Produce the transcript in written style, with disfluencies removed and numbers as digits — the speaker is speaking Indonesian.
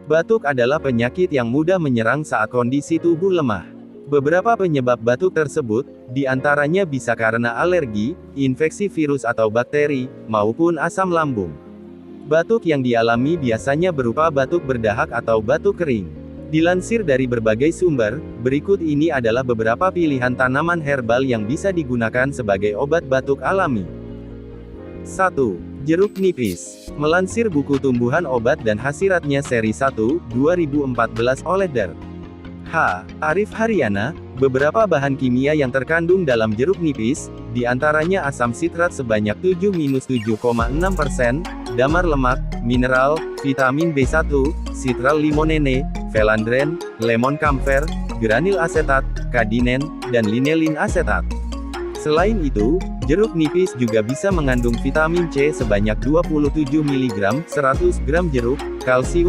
Batuk adalah penyakit yang mudah menyerang saat kondisi tubuh lemah. Beberapa penyebab batuk tersebut, diantaranya bisa karena alergi, infeksi virus atau bakteri, maupun asam lambung. Batuk yang dialami biasanya berupa batuk berdahak atau batuk kering. Dilansir dari berbagai sumber, berikut ini adalah beberapa pilihan tanaman herbal yang bisa digunakan sebagai obat batuk alami. 1. Jeruk nipis. Melansir buku Tumbuhan Obat dan Hasiratnya seri 1, 2014 oleh Dr. H. Arif Haryana, beberapa bahan kimia yang terkandung dalam jeruk nipis, diantaranya asam sitrat sebanyak 7-7,6%, damar lemak, mineral, vitamin B1, citral limonene, felandren, lemon camphor, granil asetat, kadinen, dan linelin asetat. Selain itu, jeruk nipis juga bisa mengandung vitamin C sebanyak 27 mg, 100 gram jeruk, kalsium